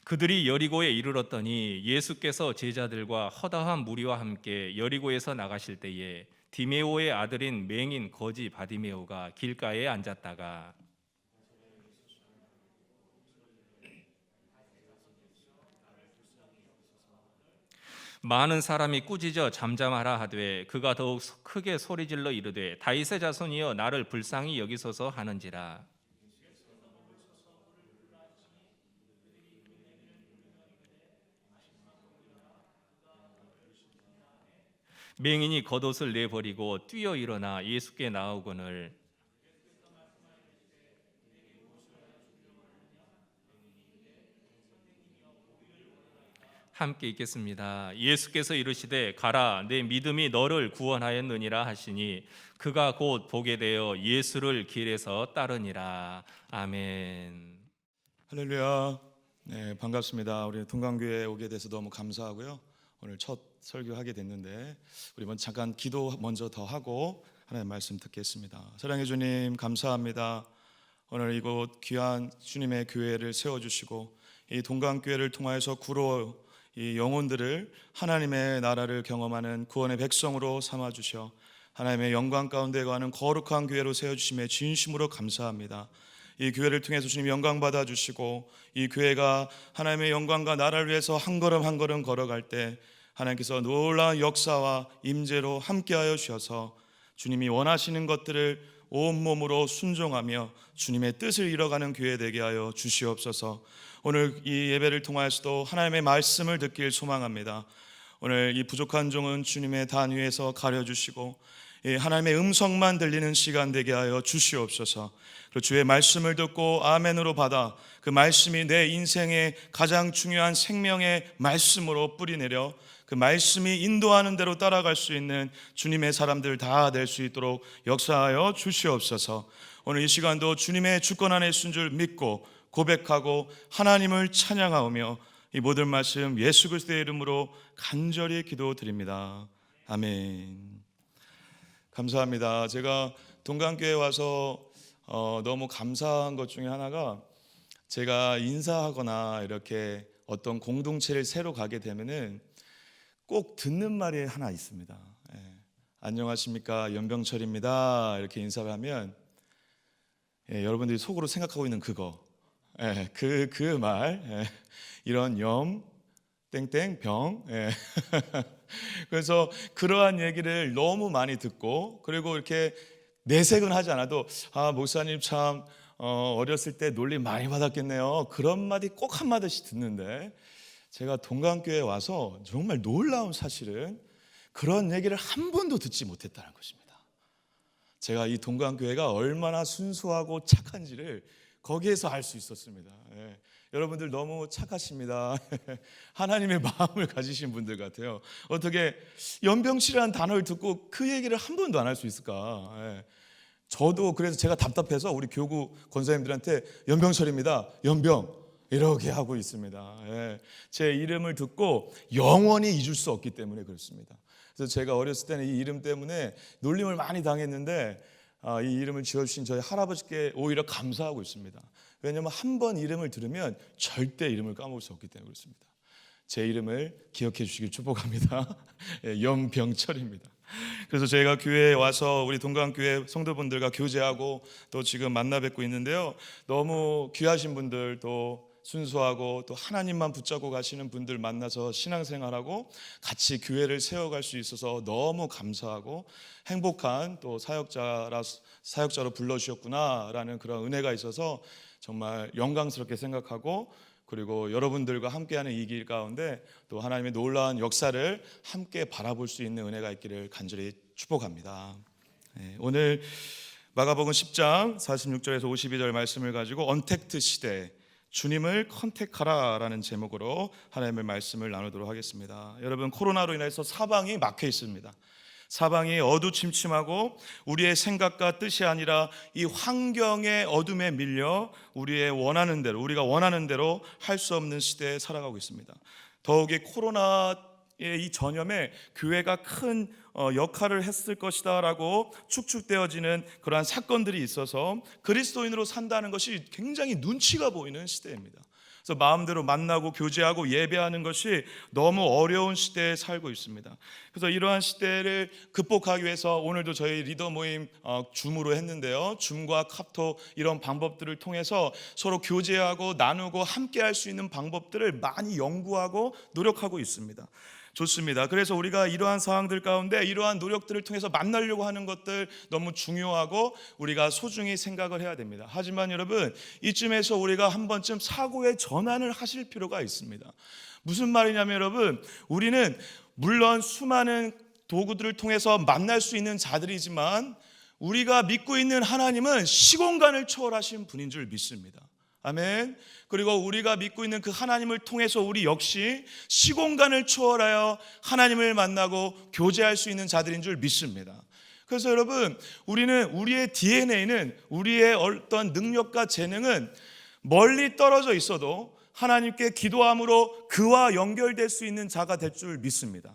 그들이 여리고에 이르렀더니 예수께서 제자들과 허다한 무리와 함께 여리고에서 나가실 때에 디메오의 아들인 맹인 거지 바디메오가 길가에 앉았다가 많은 사람이 꾸짖어 잠잠하라 하되 그가 더욱 크게 소리질러 이르되 다윗의 자손이여 나를 불쌍히 여기소서 하는지라. 맹인이 겉옷을 내버리고 뛰어 일어나 예수께 나오거늘 함께 읽겠습니다. 예수께서 이르시되 가라 내 믿음이 너를 구원하였느니라 하시니 그가 곧 보게 되어 예수를 길에서 따르니라. 아멘. 할렐루야. 네, 반갑습니다. 우리 동강교회에 오게 돼서 너무 감사하고요. 오늘 첫 설교하게 됐는데 우리 먼저 잠깐 기도 먼저 더 하고 하나님의 말씀 듣겠습니다. 사랑해 주님 감사합니다. 오늘 이곳 귀한 주님의 교회를 세워주시고 이 동강교회를 통하여서 구로 이 영혼들을 하나님의 나라를 경험하는 구원의 백성으로 삼아주셔 하나님의 영광 가운데 거하는 거룩한 교회로 세워주심에 진심으로 감사합니다. 이 교회를 통해서 주님 영광 받아주시고 이 교회가 하나님의 영광과 나라를 위해서 한 걸음 한 걸음 걸어갈 때 하나님께서 놀라운 역사와 임재로 함께하여 주셔서 주님이 원하시는 것들을 온몸으로 순종하며 주님의 뜻을 이뤄가는 교회 되게 하여 주시옵소서. 오늘 이 예배를 통하여서도 하나님의 말씀을 듣길 소망합니다. 오늘 이 부족한 종은 주님의 단 위에서 가려주시고 하나님의 음성만 들리는 시간 되게 하여 주시옵소서. 그리고 주의 말씀을 듣고 아멘으로 받아 그 말씀이 내 인생의 가장 중요한 생명의 말씀으로 뿌리내려 그 말씀이 인도하는 대로 따라갈 수 있는 주님의 사람들 다 될 수 있도록 역사하여 주시옵소서. 오늘 이 시간도 주님의 주권 안에 있는 줄 믿고 고백하고 하나님을 찬양하며 이 모든 말씀 예수 그리스도의 이름으로 간절히 기도드립니다. 아멘. 감사합니다. 제가 동강교회에 와서 너무 감사한 것 중에 하나가 제가 인사하거나 이렇게 어떤 공동체를 새로 가게 되면은 꼭 듣는 말이 하나 있습니다. 안녕하십니까 연병철입니다 이렇게 인사를 하면 여러분들이 속으로 생각하고 있는 그거 그 말 이런 염 땡땡 병 그래서 그러한 얘기를 너무 많이 듣고 그리고 이렇게 내색은 하지 않아도 목사님 참 어렸을 때 놀림 많이 받았겠네요 그런 말이 꼭 한마디씩 듣는데 제가 동강교회에 와서 정말 놀라운 사실은 그런 얘기를 한 번도 듣지 못했다는 것입니다. 제가 이 동강교회가 얼마나 순수하고 착한지를 거기에서 알 수 있었습니다. 여러분들 너무 착하십니다. 하나님의 마음을 가지신 분들 같아요. 어떻게 연병치라는 단어를 듣고 그 얘기를 한 번도 안 할 수 있을까? 저도 그래서 제가 답답해서 우리 교구 권사님들한테 연병철입니다. 연병 이렇게 하고 있습니다. 제 이름을 듣고 영원히 잊을 수 없기 때문에 그렇습니다. 그래서 제가 어렸을 때는 이 이름 때문에 놀림을 많이 당했는데 이 이름을 지어주신 저희 할아버지께 오히려 감사하고 있습니다. 왜냐하면 한 번 이름을 들으면 절대 이름을 까먹을 수 없기 때문에 그렇습니다. 제 이름을 기억해 주시길 축복합니다. 연병철입니다. 그래서 저희가 교회에 와서 우리 동강교회 성도분들과 교제하고 또 지금 만나 뵙고 있는데요. 너무 귀하신 분들 또 순수하고 또 하나님만 붙잡고 가시는 분들 만나서 신앙생활하고 같이 교회를 세워갈 수 있어서 너무 감사하고 행복한 또 사역자로 불러주셨구나라는 그런 은혜가 있어서 정말 영광스럽게 생각하고 그리고 여러분들과 함께하는 이 길 가운데 또 하나님의 놀라운 역사를 함께 바라볼 수 있는 은혜가 있기를 간절히 축복합니다. 오늘 마가복음 10장 46절에서 52절 말씀을 가지고 언택트 시대 주님을 컨택하라 라는 제목으로 하나님의 말씀을 나누도록 하겠습니다. 여러분 코로나로 인해서 사방이 막혀 있습니다. 사방이 어두침침하고 우리의 생각과 뜻이 아니라 이 환경의 어둠에 밀려 우리가 원하는 대로 할 수 없는 시대에 살아가고 있습니다. 더욱이 코로나의 이 전염에 교회가 큰 역할을 했을 것이다 라고 축축되어지는 그러한 사건들이 있어서 그리스도인으로 산다는 것이 굉장히 눈치가 보이는 시대입니다. 그래서 마음대로 만나고 교제하고 예배하는 것이 너무 어려운 시대에 살고 있습니다. 그래서 이러한 시대를 극복하기 위해서 오늘도 저희 리더 모임 줌으로 했는데요. 줌과 카톡 이런 방법들을 통해서 서로 교제하고 나누고 함께 할 수 있는 방법들을 많이 연구하고 노력하고 있습니다. 좋습니다. 그래서 우리가 이러한 상황들 가운데 이러한 노력들을 통해서 만나려고 하는 것들 너무 중요하고 우리가 소중히 생각을 해야 됩니다. 하지만 여러분, 이쯤에서 우리가 한 번쯤 사고의 전환을 하실 필요가 있습니다. 무슨 말이냐면 여러분, 우리는 물론 수많은 도구들을 통해서 만날 수 있는 자들이지만 우리가 믿고 있는 하나님은 시공간을 초월하신 분인 줄 믿습니다. 아멘. 그리고 우리가 믿고 있는 그 하나님을 통해서 우리 역시 시공간을 초월하여 하나님을 만나고 교제할 수 있는 자들인 줄 믿습니다. 그래서 여러분, 우리의 DNA는, 우리의 어떤 능력과 재능은 멀리 떨어져 있어도 하나님께 기도함으로 그와 연결될 수 있는 자가 될 줄 믿습니다.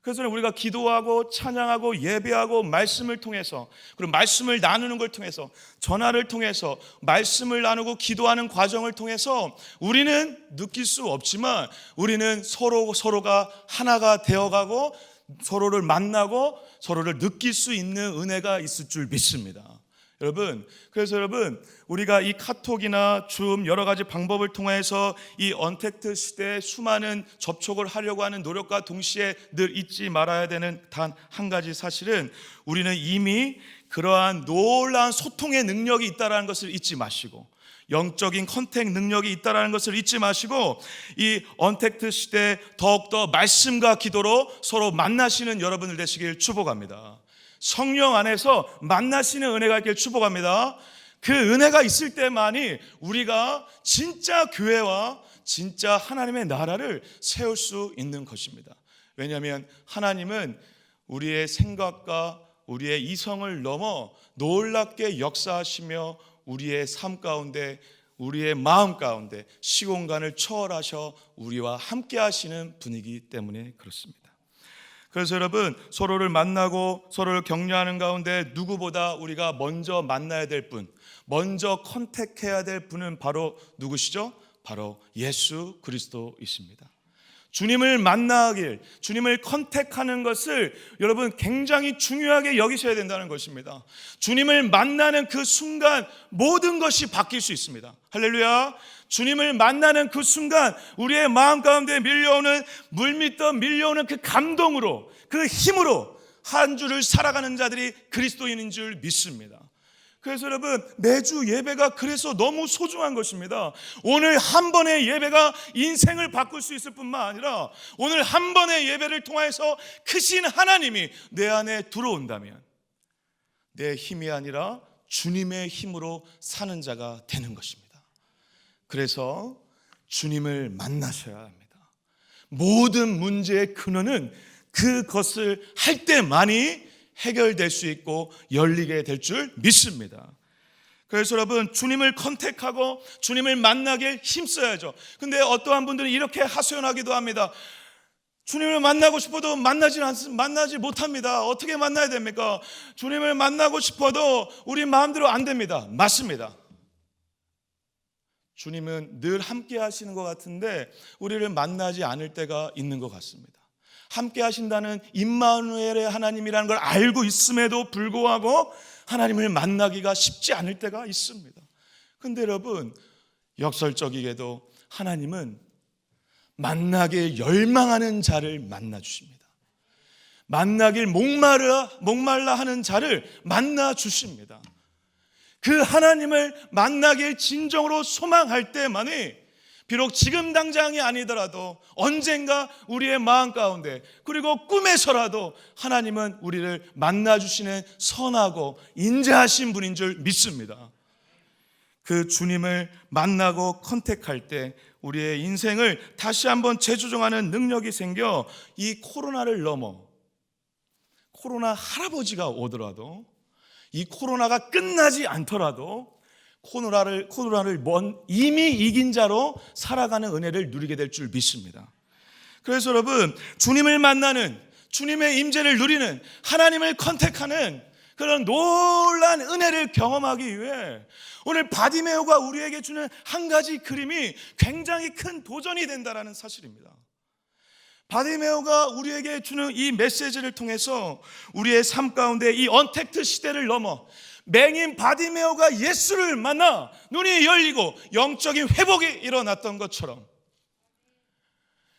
그래서 우리가 기도하고 찬양하고 예배하고 말씀을 통해서, 그리고 말씀을 나누는 걸 통해서, 전화를 통해서 말씀을 나누고 기도하는 과정을 통해서 우리는 느낄 수 없지만 우리는 서로가 하나가 되어가고 서로를 만나고 서로를 느낄 수 있는 은혜가 있을 줄 믿습니다. 그래서 여러분, 우리가 이 카톡이나 줌 여러 가지 방법을 통해서 이 언택트 시대에 수많은 접촉을 하려고 하는 노력과 동시에 늘 잊지 말아야 되는 단 한 가지 사실은, 우리는 이미 그러한 놀라운 소통의 능력이 있다는 것을 잊지 마시고, 영적인 컨택 능력이 있다는 것을 잊지 마시고, 이 언택트 시대에 더욱더 말씀과 기도로 서로 만나시는 여러분들 되시길 축복합니다. 성령 안에서 만나시는 은혜가 있길 축복합니다. 그 은혜가 있을 때만이 우리가 진짜 교회와 진짜 하나님의 나라를 세울 수 있는 것입니다. 왜냐하면 하나님은 우리의 생각과 우리의 이성을 넘어 놀랍게 역사하시며 우리의 삶 가운데, 우리의 마음 가운데 시공간을 초월하셔 우리와 함께 하시는 분이기 때문에 그렇습니다. 그래서 여러분, 서로를 만나고 서로를 격려하는 가운데 누구보다 우리가 먼저 만나야 될 분, 먼저 컨택해야 될 분은 바로 누구시죠? 바로 예수 그리스도이십니다. 주님을 만나길, 주님을 컨택하는 것을 여러분 굉장히 중요하게 여기셔야 된다는 것입니다. 주님을 만나는 그 순간 모든 것이 바뀔 수 있습니다. 할렐루야. 주님을 만나는 그 순간 우리의 마음 가운데 밀려오는, 물밀듯 밀려오는 그 감동으로, 그 힘으로 한 주를 살아가는 자들이 그리스도인인 줄 믿습니다. 그래서 여러분, 매주 예배가 그래서 너무 소중한 것입니다. 오늘 한 번의 예배가 인생을 바꿀 수 있을 뿐만 아니라 오늘 한 번의 예배를 통해서 크신 하나님이 내 안에 들어온다면 내 힘이 아니라 주님의 힘으로 사는 자가 되는 것입니다. 그래서 주님을 만나셔야 합니다. 모든 문제의 근원은 그것을 할 때만이 해결될 수 있고 열리게 될 줄 믿습니다. 그래서 여러분, 주님을 컨택하고 주님을 만나길 힘써야죠. 근데 어떠한 분들은 이렇게 하소연하기도 합니다. 주님을 만나고 싶어도 만나지 못합니다. 어떻게 만나야 됩니까? 주님을 만나고 싶어도 우리 마음대로 안 됩니다. 맞습니다. 주님은 늘 함께 하시는 것 같은데 우리를 만나지 않을 때가 있는 것 같습니다. 함께 하신다는 임마누엘의 하나님이라는 걸 알고 있음에도 불구하고 하나님을 만나기가 쉽지 않을 때가 있습니다. 그런데 여러분, 역설적이게도 하나님은 만나길 열망하는 자를 만나 주십니다. 만나길 목말라 하는 자를 만나 주십니다. 그 하나님을 만나길 진정으로 소망할 때만이, 비록 지금 당장이 아니더라도 언젠가 우리의 마음 가운데, 그리고 꿈에서라도 하나님은 우리를 만나주시는 선하고 인자하신 분인 줄 믿습니다. 그 주님을 만나고 컨택할 때 우리의 인생을 다시 한번 재조정하는 능력이 생겨 이 코로나를 넘어, 코로나 할아버지가 오더라도, 이 코로나가 끝나지 않더라도 코로나를 이미 이긴 자로 살아가는 은혜를 누리게 될 줄 믿습니다. 그래서 여러분, 주님을 만나는, 주님의 임재를 누리는, 하나님을 컨택하는 그런 놀라운 은혜를 경험하기 위해 오늘 바디메오가 우리에게 주는 한 가지 그림이 굉장히 큰 도전이 된다는 사실입니다. 바디메오가 우리에게 주는 이 메시지를 통해서 우리의 삶 가운데 이 언택트 시대를 넘어 맹인 바디메오가 예수를 만나 눈이 열리고 영적인 회복이 일어났던 것처럼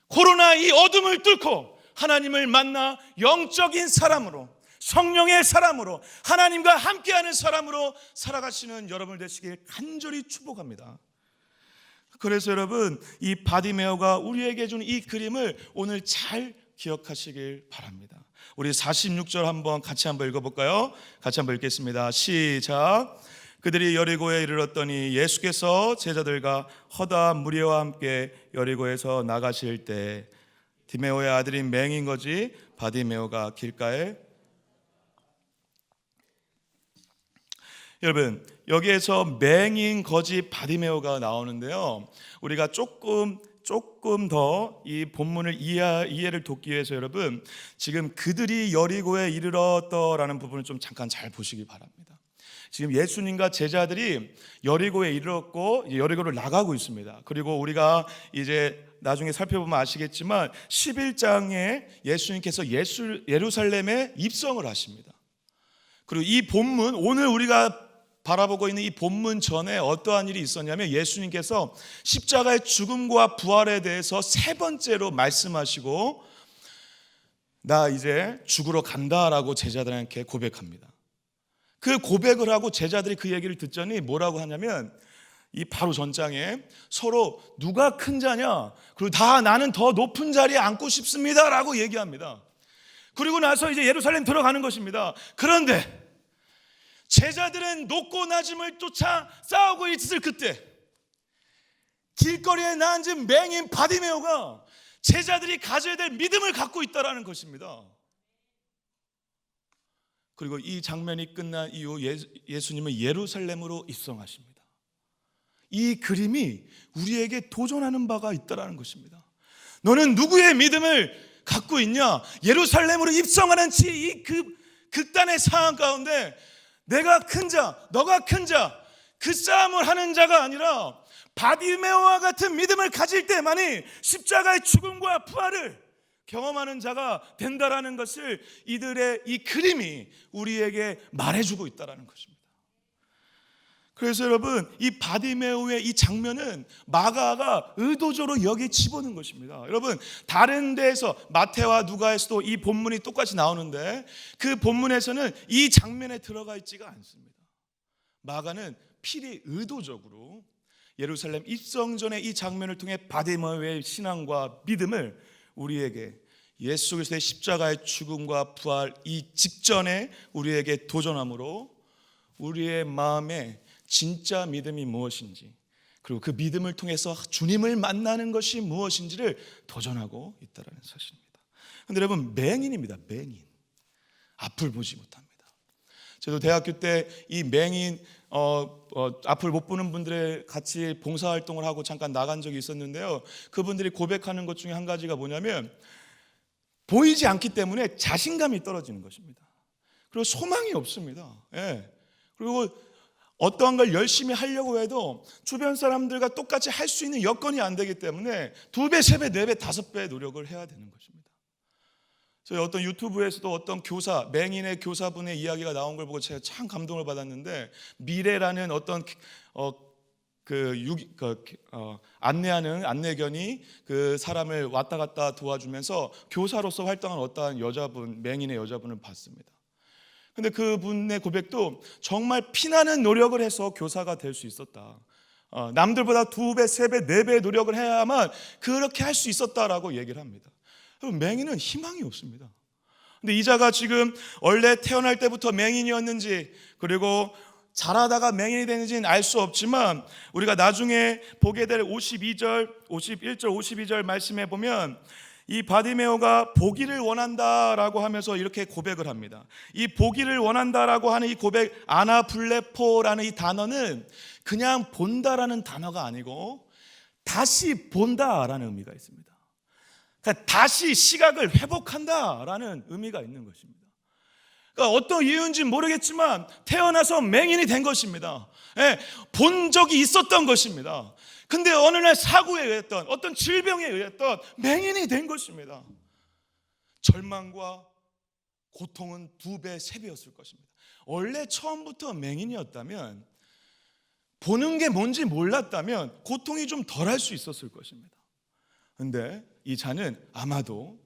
코로나 이 어둠을 뚫고 하나님을 만나 영적인 사람으로, 성령의 사람으로, 하나님과 함께하는 사람으로 살아가시는 여러분 되시길 간절히 축복합니다. 그래서 여러분, 이 바디메오가 우리에게 준 이 그림을 오늘 잘 기억하시길 바랍니다. 우리 46절 한번 같이 한번 읽어볼까요? 같이 한번 읽겠습니다. 시작. 그들이 여리고에 이르렀더니 예수께서 제자들과 허다한 무리와 함께 여리고에서 나가실 때 디메오의 아들인 맹인 거지 바디메오가 길가에. 여러분, 여기에서 맹인 거지 바디메오가 나오는데요, 우리가 조금 더 이 본문을 이해를 돕기 위해서 여러분, 지금 그들이 여리고에 이르렀더라는 부분을 좀 잠깐 잘 보시기 바랍니다. 지금 예수님과 제자들이 여리고에 이르렀고 여리고를 나가고 있습니다. 그리고 우리가 이제 나중에 살펴보면 아시겠지만 11장에 예수님께서 예루살렘에 입성을 하십니다. 그리고 이 본문, 오늘 우리가 바라보고 있는 이 본문 전에 어떠한 일이 있었냐면 예수님께서 십자가의 죽음과 부활에 대해서 세 번째로 말씀하시고 나 이제 죽으러 간다라고 제자들에게 고백합니다. 그 고백을 하고 제자들이 그 얘기를 듣자니 뭐라고 하냐면 이 바로 전장에 서로 누가 큰 자냐, 그리고 다 나는 더 높은 자리에 앉고 싶습니다 라고 얘기합니다. 그리고 나서 이제 예루살렘 들어가는 것입니다. 그런데 제자들은 높고 낮음을 쫓아 싸우고 있을 그때 길거리에 앉은 맹인 바디메오가 제자들이 가져야 될 믿음을 갖고 있다는 것입니다. 그리고 이 장면이 끝난 이후 예수님은 예루살렘으로 입성하십니다. 이 그림이 우리에게 도전하는 바가 있다는 것입니다. 너는 누구의 믿음을 갖고 있냐? 예루살렘으로 입성하는 이 극단의 상황 가운데 내가 큰 자, 너가 큰 자, 그 싸움을 하는 자가 아니라 바디메오와 같은 믿음을 가질 때만이 십자가의 죽음과 부활을 경험하는 자가 된다라는 것을 이들의 이 그림이 우리에게 말해주고 있다는 것입니다. 그래서 여러분, 이 바디메오의 이 장면은 마가가 의도적으로 여기에 집어넣은 것입니다. 여러분, 다른 데에서 마태와 누가에서도 이 본문이 똑같이 나오는데 그 본문에서는 이 장면에 들어가 있지가 않습니다. 마가는 필히 의도적으로 예루살렘 입성 전에 이 장면을 통해 바디메오의 신앙과 믿음을 우리에게 예수 그리스도의 십자가의 죽음과 부활 이 직전에 우리에게 도전함으로 우리의 마음에 진짜 믿음이 무엇인지, 그리고 그 믿음을 통해서 주님을 만나는 것이 무엇인지를 도전하고 있다는 사실입니다. 그런데 여러분, 맹인입니다. 맹인. 앞을 보지 못합니다. 저도 대학교 때 이 맹인 앞을 못 보는 분들의 같이 봉사활동을 하고 잠깐 나간 적이 있었는데요, 그분들이 고백하는 것 중에 한 가지가 뭐냐면 보이지 않기 때문에 자신감이 떨어지는 것입니다. 그리고 소망이 없습니다. 예. 그리고 어떠한 걸 열심히 하려고 해도 주변 사람들과 똑같이 할 수 있는 여건이 안 되기 때문에 2배, 3배, 4배, 5배 노력을 해야 되는 것입니다. 저희 어떤 유튜브에서도 어떤 교사, 맹인의 교사분의 이야기가 나온 걸 보고 제가 참 감동을 받았는데, 미래라는 어떤 안내하는 안내견이 그 사람을 왔다 갔다 도와주면서 교사로서 활동한 어떠한 여자분, 맹인의 여자분을 봤습니다. 근데 그분의 고백도 정말 피나는 노력을 해서 교사가 될 수 있었다. 남들보다 2배, 3배, 4배 노력을 해야만 그렇게 할 수 있었다라고 얘기를 합니다. 맹인은 희망이 없습니다. 근데 이자가 지금 원래 태어날 때부터 맹인이었는지, 그리고 자라다가 맹인이 되는지는 알 수 없지만 우리가 나중에 보게 될 51절, 52절 말씀해 보면 이 바디메오가 보기를 원한다라고 하면서 이렇게 고백을 합니다. 이 보기를 원한다라고 하는 이 고백, 아나블레포라는 이 단어는 그냥 본다라는 단어가 아니고 다시 본다라는 의미가 있습니다. 그러니까 다시 시각을 회복한다라는 의미가 있는 것입니다. 그러니까 어떤 이유인지 모르겠지만 태어나서 맹인이 된 것입니다. 예, 본 적이 있었던 것입니다. 근데 어느 날 사고에 의했던 어떤 질병에 의했던 맹인이 된 것입니다. 절망과 고통은 2배, 3배였을 것입니다. 원래 처음부터 맹인이었다면, 보는 게 뭔지 몰랐다면 고통이 좀 덜할 수 있었을 것입니다. 근데 이 자는 아마도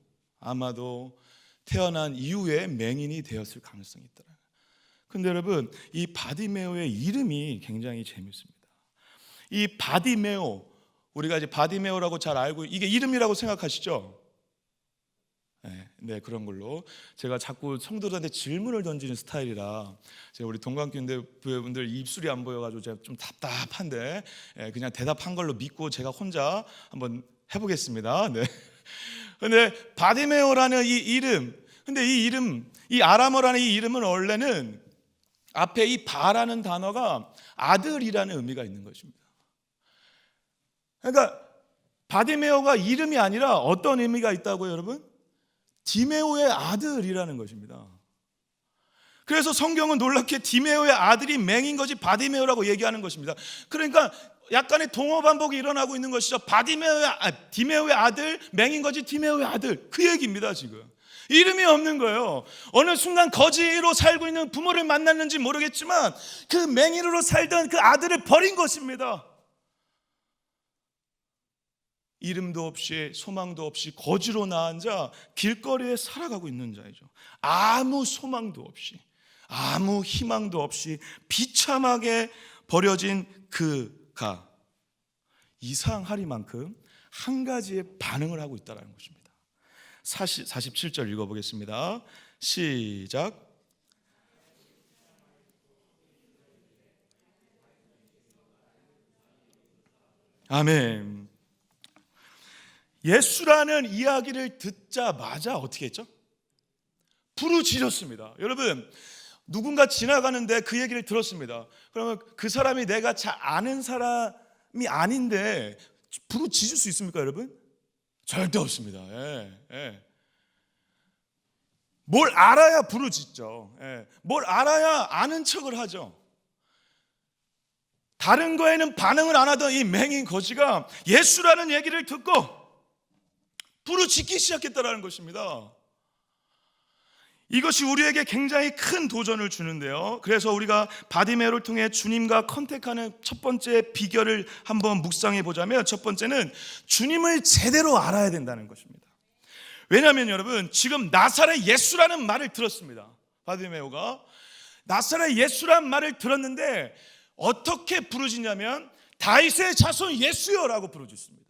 태어난 이후에 맹인이 되었을 가능성이 있더라. 근데 여러분, 이 바디메오의 이름이 굉장히 재밌습니다. 이 바디메오, 우리가 이제 바디메오라고 잘 알고, 이게 이름이라고 생각하시죠? 네, 그런 걸로 제가 자꾸 성도들한테 질문을 던지는 스타일이라 제가 우리 동관교회분들 입술이 안 보여가지고 제가 좀 답답한데 그냥 대답한 걸로 믿고 제가 혼자 한번 해보겠습니다. 네. 근데 바디메오라는 이 이름, 근데 이 이름, 이 아람어라는 이 이름은 원래는 앞에 이 바라는 단어가 아들이라는 의미가 있는 것입니다. 그러니까 바디메오가 이름이 아니라 어떤 의미가 있다고요, 여러분? 디메오의 아들이라는 것입니다. 그래서 성경은 놀랍게 디메오의 아들이 맹인 것이 바디메오라고 얘기하는 것입니다. 그러니까 약간의 동어 반복이 일어나고 있는 것이죠. 디메오의 아들, 맹인 것이 디메오의 아들, 그 얘기입니다. 지금 이름이 없는 거예요. 어느 순간 거지로 살고 있는 부모를 만났는지 모르겠지만 그 맹인으로 살던 그 아들을 버린 것입니다. 이름도 없이 소망도 없이 거지로 나앉아 자, 길거리에 살아가고 있는 자이죠. 아무 소망도 없이, 아무 희망도 없이 비참하게 버려진 그가 이상하리만큼 한 가지의 반응을 하고 있다는 것입니다. 47절 읽어보겠습니다. 시작. 아멘. 예수라는 이야기를 듣자마자 어떻게 했죠? 부르짖었습니다. 여러분, 누군가 지나가는데 그 얘기를 들었습니다. 그러면 그 사람이 내가 잘 아는 사람이 아닌데 부르짖을 수 있습니까, 여러분? 절대 없습니다. 뭘 알아야 부르짖죠. 뭘 알아야 아는 척을 하죠. 다른 거에는 반응을 안 하던 이 맹인 거지가 예수라는 얘기를 듣고 부르짖기 시작했다는 것입니다. 이것이 우리에게 굉장히 큰 도전을 주는데요. 그래서 우리가 바디메오를 통해 주님과 컨택하는 첫 번째 비결을 한번 묵상해 보자면, 첫 번째는 주님을 제대로 알아야 된다는 것입니다. 왜냐하면 여러분, 지금 나사렛 예수라는 말을 들었습니다. 바디메오가 나사렛 예수라는 말을 들었는데 어떻게 부르짖냐면 다윗의 자손 예수여라고 부르짖습니다.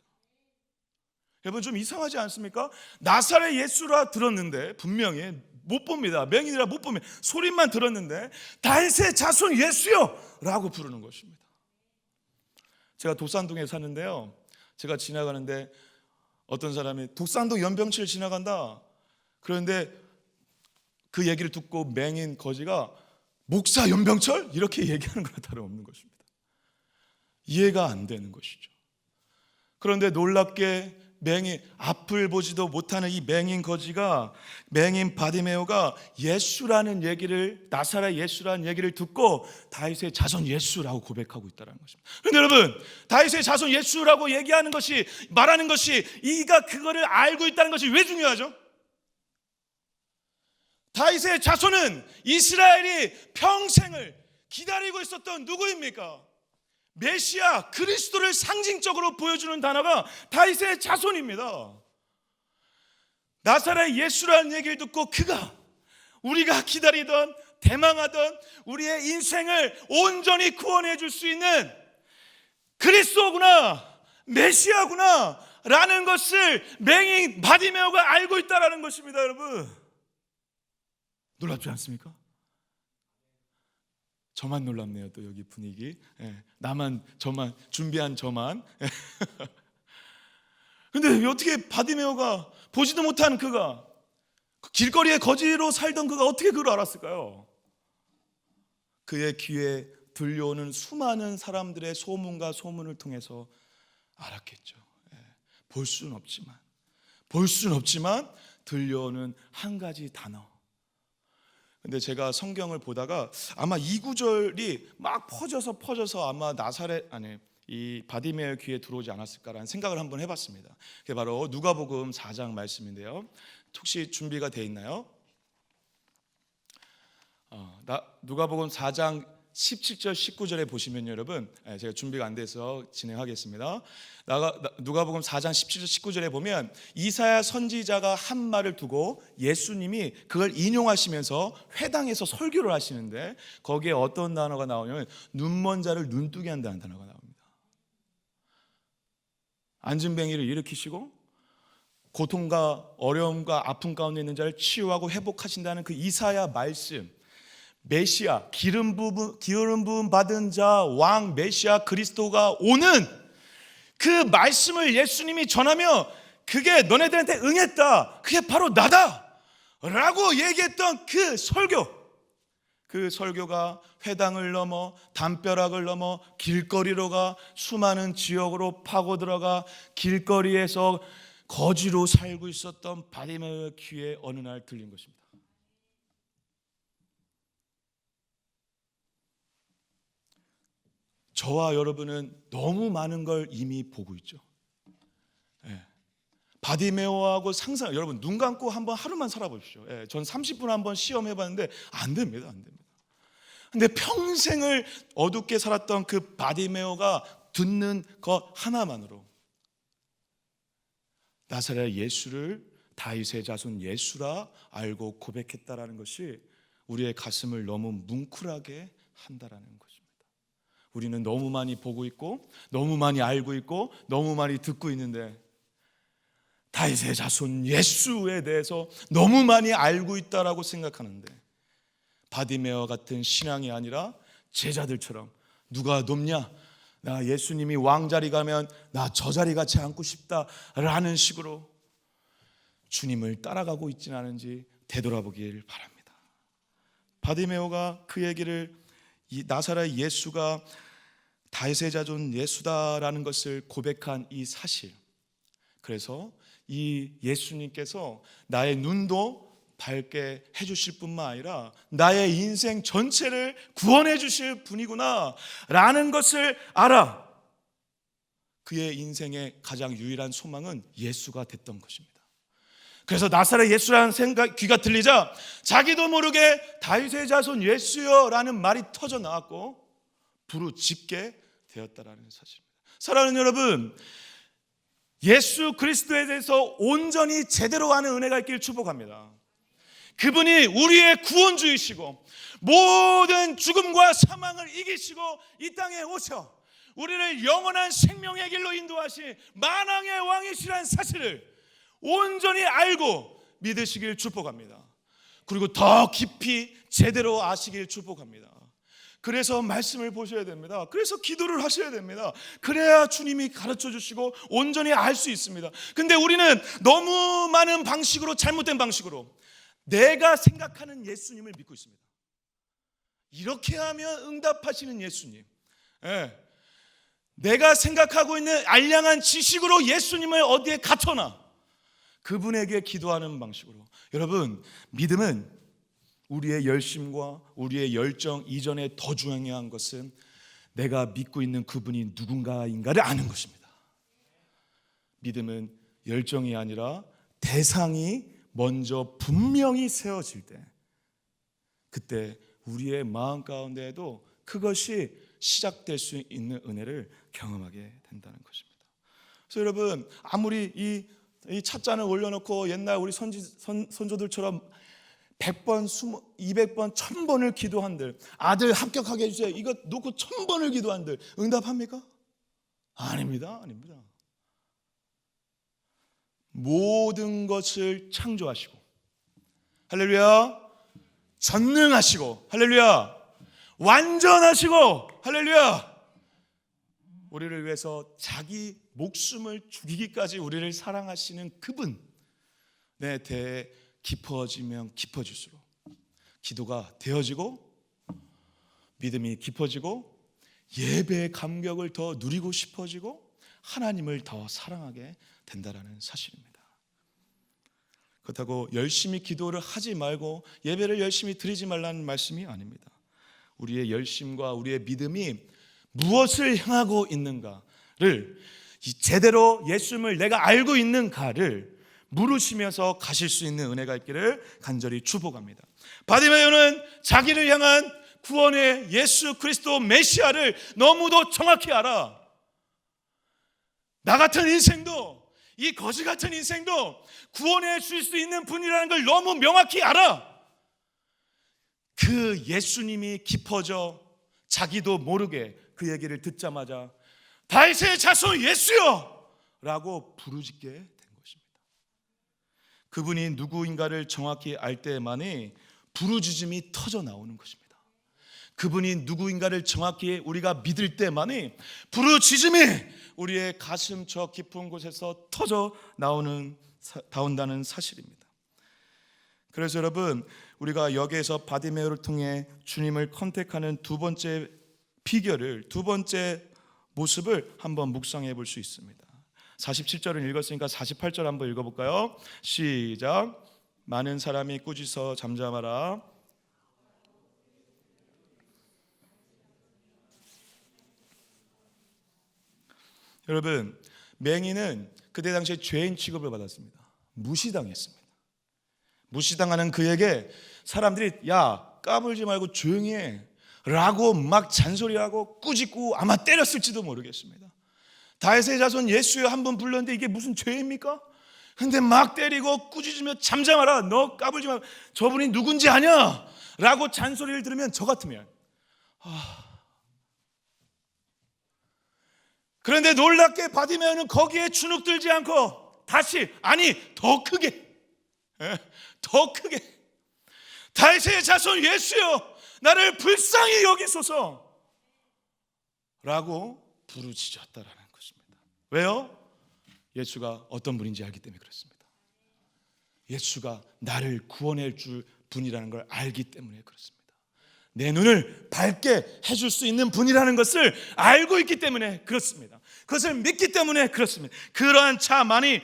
여러분, 좀 이상하지 않습니까? 나사렛 예수라 들었는데, 분명히 못 봅니다. 맹인이라 못 보면 소리만 들었는데 다윗의 자손 예수여 라고 부르는 것입니다. 제가 독산동에 사는데요, 제가 지나가는데 어떤 사람이 독산동 연병실 지나간다, 그런데 그 얘기를 듣고 맹인 거지가 목사 연병철? 이렇게 얘기하는 거나 다름없는 것입니다. 이해가 안 되는 것이죠. 그런데 놀랍게 맹인, 앞을 보지도 못하는 이 맹인 거지가, 맹인 바디메오가 예수라는 얘기를, 나사렛 예수라는 얘기를 듣고 다윗의 자손 예수라고 고백하고 있다는 것입니다. 그런데 여러분, 다윗의 자손 예수라고 얘기하는 것이, 말하는 것이, 이가 그거를 알고 있다는 것이 왜 중요하죠? 다윗의 자손은 이스라엘이 평생을 기다리고 있었던 누구입니까? 메시아 그리스도를 상징적으로 보여주는 단어가 다윗의 자손입니다. 나사렛 예수라는 얘기를 듣고 그가 우리가 기다리던, 대망하던 우리의 인생을 온전히 구원해 줄 수 있는 그리스도구나, 메시아구나 라는 것을 맹인 바디메오가 알고 있다는 것입니다. 여러분, 놀랍지 않습니까? 저만 놀랍네요. 또 여기 분위기, 나만, 저만, 준비한 저만. 근데 어떻게 바디메오가, 보지도 못한 그가, 길거리에 거지로 살던 그가 어떻게 그걸 알았을까요? 그의 귀에 들려오는 수많은 사람들의 소문과 소문을 통해서 알았겠죠. 볼 수는 없지만 들려오는 한 가지 단어, 근데 제가 성경을 보다가 아마 이 구절이 막 퍼져서 아마 나사렛 안에 이 바디메오의 귀에 들어오지 않았을까라는 생각을 한번 해봤습니다. 그게 바로 누가복음 4장 말씀인데요. 혹시 준비가 돼 있나요? 누가복음 4장 17절 19절에 보시면 여러분, 제가 준비가 안 돼서 진행하겠습니다. 누가복음 4장 17절 19절에 보면 이사야 선지자가 한 말을 두고 예수님이 그걸 인용하시면서 회당에서 설교를 하시는데 거기에 어떤 단어가 나오냐면 눈먼 자를 눈뜨게 한다는 단어가 나옵니다. 안진뱅이를 일으키시고 고통과 어려움과 아픔 가운데 있는 자를 치유하고 회복하신다는 그 이사야 말씀, 메시아, 기름 부음 받은 자, 왕 메시아 그리스도가 오는 그 말씀을 예수님이 전하며 그게 너네들한테 응했다, 그게 바로 나다 라고 얘기했던 그 설교가 회당을 넘어 담벼락을 넘어 길거리로 가 수많은 지역으로 파고 들어가 길거리에서 거지로 살고 있었던 바디메오의 귀에 어느 날 들린 것입니다. 저와 여러분은 너무 많은 걸 이미 보고 있죠. 바디메오하고 상상, 여러분 눈 감고 한번 하루만 살아보십시오. 전 30분 한번 시험해봤는데 안 됩니다. 근데 평생을 어둡게 살았던 그 바디메오가 듣는 것 하나만으로 나사렛 예수를 다윗의 자손 예수라 알고 고백했다라는 것이 우리의 가슴을 너무 뭉클하게 한다라는 것입니다. 우리는 너무 많이 보고 있고 너무 많이 알고 있고 너무 많이 듣고 있는데 다윗의 자손 예수에 대해서 너무 많이 알고 있다라고 생각하는데 바디메오 같은 신앙이 아니라 제자들처럼 누가 높냐? 나 예수님이 왕자리 가면 나 저 자리 같이 앉고 싶다라는 식으로 주님을 따라가고 있지는 않은지 되돌아보길 바랍니다. 바디메오가 그 얘기를 이 나사렛 예수가 다윗의 자손 예수다라는 것을 고백한 이 사실, 그래서 이 예수님께서 나의 눈도 밝게 해주실 뿐만 아니라 나의 인생 전체를 구원해 주실 분이구나 라는 것을 알아 그의 인생의 가장 유일한 소망은 예수가 됐던 것입니다. 그래서 나사렛 예수라는 생각 귀가 들리자 자기도 모르게 다윗의 자손 예수여 라는 말이 터져 나왔고 부르짖게 되었다라는 사실입니다. 사랑하는 여러분, 예수 그리스도에 대해서 온전히 제대로 아는 은혜가 있기를 축복합니다. 그분이 우리의 구원주이시고 모든 죽음과 사망을 이기시고 이 땅에 오셔 우리를 영원한 생명의 길로 인도하신 만왕의 왕이시라는 사실을 온전히 알고 믿으시길 축복합니다. 그리고 더 깊이 제대로 아시길 축복합니다. 그래서 말씀을 보셔야 됩니다. 그래서 기도를 하셔야 됩니다. 그래야 주님이 가르쳐 주시고 온전히 알 수 있습니다. 근데 우리는 너무 많은 방식으로, 잘못된 방식으로 내가 생각하는 예수님을 믿고 있습니다. 이렇게 하면 응답하시는 예수님, 내가 생각하고 있는 알량한 지식으로 예수님을 어디에 갖춰놔 그분에게 기도하는 방식으로. 여러분, 믿음은 우리의 열심과 우리의 열정 이전에 더 중요한 것은 내가 믿고 있는 그분이 누군가인가를 아는 것입니다. 믿음은 열정이 아니라 대상이 먼저 분명히 세워질 때, 그때 우리의 마음 가운데에도 그것이 시작될 수 있는 은혜를 경험하게 된다는 것입니다. 그래서 여러분, 아무리 이 찻잔을 올려놓고 옛날 우리 선조들처럼 100번, 200번, 1000번을 기도한들, 아들 합격하게 해주세요, 이거 놓고 1000번을 기도한들 응답합니까? 아닙니다. 모든 것을 창조하시고, 할렐루야, 전능하시고, 할렐루야, 완전하시고, 할렐루야, 우리를 위해서 자기 목숨을 죽이기까지 우리를 사랑하시는 그분 내 대해 깊어지면 깊어질수록 기도가 되어지고 믿음이 깊어지고 예배의 감격을 더 누리고 싶어지고 하나님을 더 사랑하게 된다라는 사실입니다. 그렇다고 열심히 기도를 하지 말고 예배를 열심히 드리지 말라는 말씀이 아닙니다. 우리의 열심과 우리의 믿음이 무엇을 향하고 있는가를 제대로 예수님을 내가 알고 있는가를 물으시면서 가실 수 있는 은혜가 있기를 간절히 축복합니다. 바디메오는 자기를 향한 구원의 예수 그리스도 메시아를 너무도 정확히 알아. 나 같은 인생도, 이 거지 같은 인생도 구원해 줄 수 있는 분이라는 걸 너무 명확히 알아. 그 예수님이 깊어져 자기도 모르게 그 얘기를 듣자마자 다윗의 자손 예수여! 라고 부르짖게 된 것입니다. 그분이 누구인가를 정확히 알 때만이 부르짖음이 터져 나오는 것입니다. 그분이 누구인가를 정확히 우리가 믿을 때만이 부르짖음이 우리의 가슴 저 깊은 곳에서 터져 나온다는 사실입니다. 그래서 여러분, 우리가 여기에서 바디메오를 통해 주님을 컨택하는 두 번째 비결을, 두 번째 모습을 한번 묵상해 볼 수 있습니다. 47절을 읽었으니까 48절 한번 읽어볼까요? 시작. 많은 사람이 꾸짖어 잠잠하라. 여러분, 맹인은 그때 당시에 죄인 취급을 받았습니다. 무시당했습니다. 무시당하는 그에게 사람들이 야, 까불지 말고 조용히 해 라고 막 잔소리하고 꾸짖고 아마 때렸을지도 모르겠습니다. 다윗의 자손 예수여 한 번 불렀는데 이게 무슨 죄입니까? 근데 막 때리고 꾸짖으며 잠잠하라, 너 까불지 말고, 저분이 누군지 아냐? 라고 잔소리를 들으면 저 같으면 그런데 놀랍게 바디메오는 거기에 주눅들지 않고 다시, 아니 더 크게 다윗의 자손 예수여 나를 불쌍히 여기소서 라고 부르짖었다라는 것입니다. 왜요? 예수가 어떤 분인지 알기 때문에 그렇습니다. 예수가 나를 구원해 줄 분이라는 걸 알기 때문에 그렇습니다. 내 눈을 밝게 해줄 수 있는 분이라는 것을 알고 있기 때문에 그렇습니다. 그것을 믿기 때문에 그렇습니다. 그러한 차만이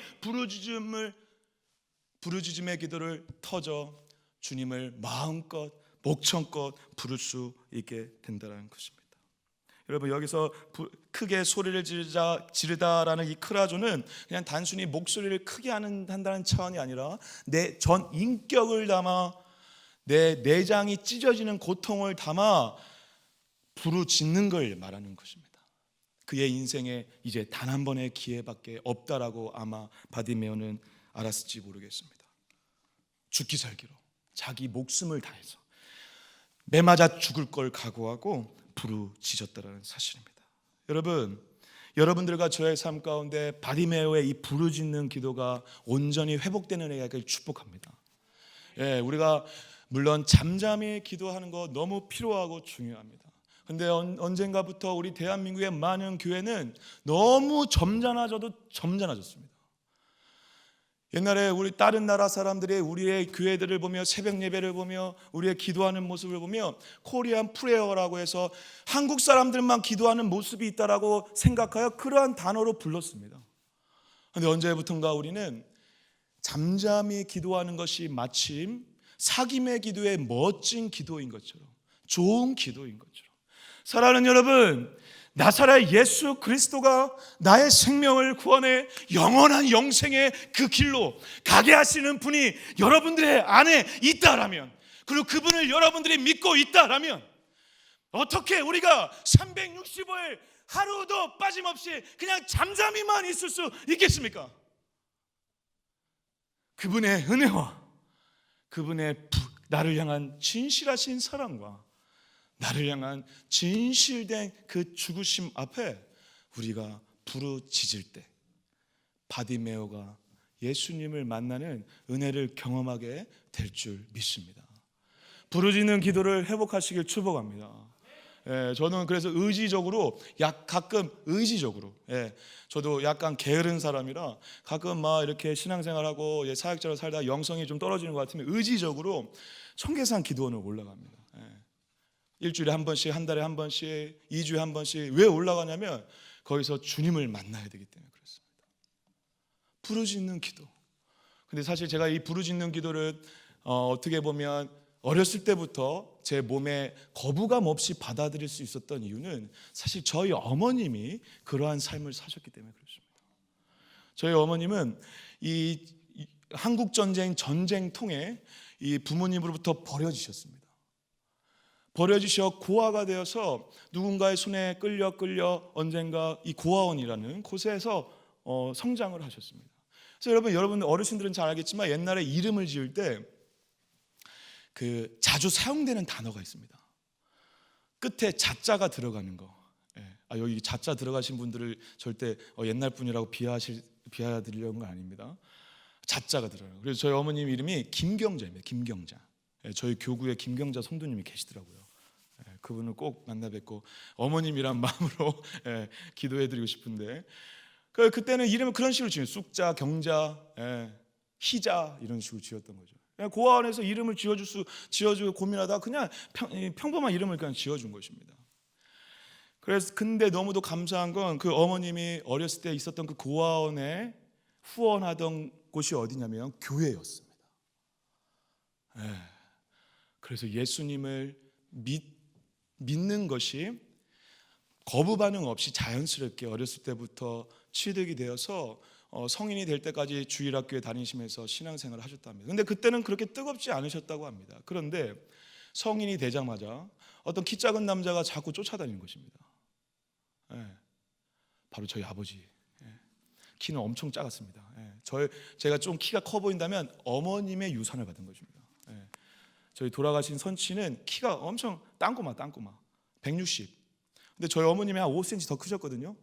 부르짖음의 기도를 터져 주님을 마음껏 목청껏 부를 수 있게 된다는 것입니다. 여러분, 여기서 크게 소리를 지르다라는 이 크라조는 그냥 단순히 목소리를 크게 한다는 차원이 아니라 내 전 인격을 담아, 내 내장이 찢어지는 고통을 담아 부르짖는 걸 말하는 것입니다. 그의 인생에 이제 단 한 번의 기회밖에 없다라고 아마 바디메오는 알았을지 모르겠습니다. 죽기 살기로 자기 목숨을 다해서 매맞아 죽을 걸 각오하고 부르짖었다라는 사실입니다. 여러분, 여러분들과 저의 삶 가운데 바디메오의 이 부르짖는 기도가 온전히 회복되는 은혜를 축복합니다. 우리가 물론 잠잠히 기도하는 거 너무 필요하고 중요합니다. 근데 언젠가부터 우리 대한민국의 많은 교회는 너무 점잖아졌습니다. 옛날에 우리 다른 나라 사람들이 우리의 교회들을 보며 새벽 예배를 보며 우리의 기도하는 모습을 보며 코리안 프레어라고 해서 한국 사람들만 기도하는 모습이 있다라고 생각하여 그러한 단어로 불렀습니다. 그런데 언제부턴가 우리는 잠잠히 기도하는 것이 마침 사귐의 기도의 멋진 기도인 것처럼, 좋은 기도인 것처럼, 사랑하는 여러분, 나사렛 예수 그리스도가 나의 생명을 구원해 영원한 영생의 그 길로 가게 하시는 분이 여러분들의 안에 있다라면, 그리고 그분을 여러분들이 믿고 있다라면 어떻게 우리가 365일 하루도 빠짐없이 그냥 잠잠히만 있을 수 있겠습니까? 그분의 은혜와 그분의 나를 향한 진실하신 사랑과 나를 향한 진실된 그 죽으심 앞에 우리가 부르짖을 때 바디메오가 예수님을 만나는 은혜를 경험하게 될 줄 믿습니다. 부르짖는 기도를 회복하시길 축복합니다. 저는 그래서 가끔 의지적으로, 저도 약간 게으른 사람이라 가끔 막 이렇게 신앙생활하고 사역자로 살다 영성이 좀 떨어지는 것 같으면 의지적으로 청계산 기도원을 올라갑니다. 일주일에 한 번씩, 한 달에 한 번씩, 2주에 한 번씩. 왜 올라가냐면 거기서 주님을 만나야 되기 때문에 그렇습니다. 부르짖는 기도, 근데 사실 제가 이 부르짖는 기도를 어떻게 보면 어렸을 때부터 제 몸에 거부감 없이 받아들일 수 있었던 이유는 사실 저희 어머님이 그러한 삶을 사셨기 때문에 그렇습니다. 저희 어머님은 이 한국 전쟁 통해 이 부모님으로부터 버려지셨습니다. 버려지셔 고아가 되어서 누군가의 손에 끌려 언젠가 이 고아원이라는 곳에서 성장을 하셨습니다. 그래서 여러분 어르신들은 잘 알겠지만 옛날에 이름을 지을 때 그 자주 사용되는 단어가 있습니다. 끝에 자자가 들어가는 거. 여기 자자 들어가신 분들을 절대 옛날 분이라고 비하드리려는 건 아닙니다. 자자가 들어가요. 그래서 저희 어머님 이름이 김경자입니다. 김경자. 저희 교구에 김경자 성도님이 계시더라고요. 그분을 꼭 만나 뵙고 어머님이란 마음으로 기도해드리고 싶은데 그때는 이름을 그런 식으로 지어요. 쑥자, 경자, 희자 이런 식으로 지었던 거죠. 고아원에서 이름을 지어주고 고민하다가 그냥 평범한 이름을 그냥 지어준 것입니다. 그래서 근데 너무도 감사한 건 그 어머님이 어렸을 때 있었던 그 고아원에 후원하던 곳이 어디냐면 교회였습니다. 그래서 예수님을 믿는 것이 거부 반응 없이 자연스럽게 어렸을 때부터 취득이 되어서 성인이 될 때까지 주일학교에 다니시면서 신앙생활을 하셨답니다. 그런데 그때는 그렇게 뜨겁지 않으셨다고 합니다. 그런데 성인이 되자마자 어떤 키 작은 남자가 자꾸 쫓아다니는 것입니다. 바로 저희 아버지. 키는 엄청 작았습니다. 제가 좀 키가 커 보인다면 어머님의 유산을 받은 것입니다. 저희 돌아가신 선치는 키가 엄청 땅꼬마 160. 근데 저희 어머님이 한 5cm 더 크셨거든요.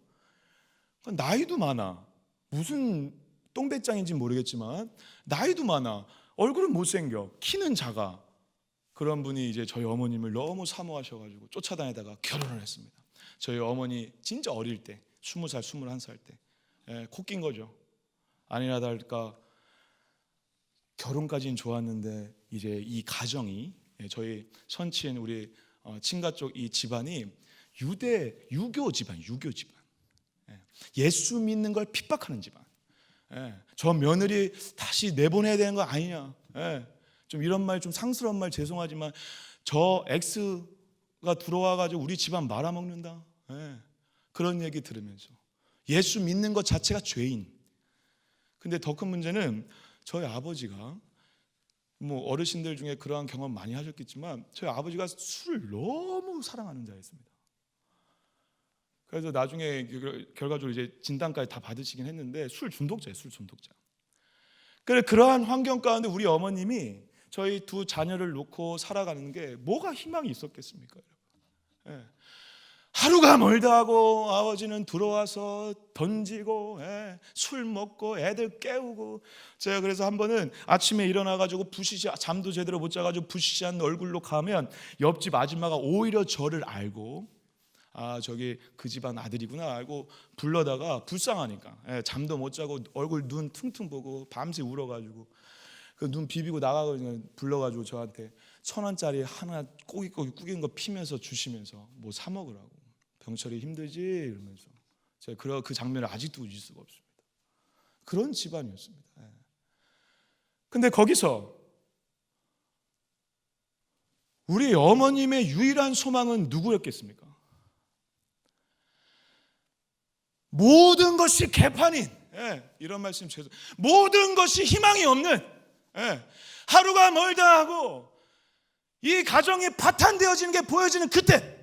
나이도 많아. 무슨 똥배짱인지 모르겠지만 나이도 많아. 얼굴은 못생겨. 키는 작아. 그런 분이 이제 저희 어머님을 너무 사모하셔가지고 쫓아다니다가 결혼을 했습니다. 저희 어머니 진짜 어릴 때 20살, 21살 때 코 낀 거죠. 아니나 다를까 결혼까지는 좋았는데 이제 이 가정이 저희 선친 우리 친가 쪽 이 집안이 유교 집안. 예수 믿는 걸 핍박하는 집안. 저 며느리 다시 내보내야 되는 거 아니냐. 좀 이런 말 좀 상스러운 말 죄송하지만 저 X가 들어와가지고 우리 집안 말아먹는다. 그런 얘기 들으면서 예수 믿는 것 자체가 죄인. 근데 더 큰 문제는 저희 아버지가 뭐 어르신들 중에 그러한 경험 많이 하셨겠지만 저희 아버지가 술을 너무 사랑하는 자였습니다. 그래서 나중에 결과적으로 이제 진단까지 다 받으시긴 했는데 술 중독자예요. 그러한 환경 가운데 우리 어머님이 저희 두 자녀를 놓고 살아가는 게 뭐가 희망이 있었겠습니까? 하루가 멀다 하고 아버지는 들어와서 던지고 술 먹고 애들 깨우고 제가 그래서 한 번은 아침에 일어나가지고 잠도 제대로 못 자가지고 부시시한 얼굴로 가면 옆집 아줌마가 오히려 저를 알고 저기 그 집안 아들이구나 알고 불러다가 불쌍하니까 잠도 못 자고 얼굴 눈 퉁퉁 보고 밤새 울어가지고 그 눈 비비고 나가고 불러가지고 저한테 1,000원짜리 하나 꼬깃꼬깃 구긴 거 피면서 주시면서 뭐 사 먹으라고 병철이 힘들지 이러면서 제가 그 장면을 아직도 잊을 수가 없습니다. 그런 집안이었습니다. 근데 거기서 우리 어머님의 유일한 소망은 누구였겠습니까? 모든 것이 개판인 이런 말씀 죄송. 모든 것이 희망이 없는 하루가 멀다 하고 이 가정이 파탄되어지는 게 보여지는 그때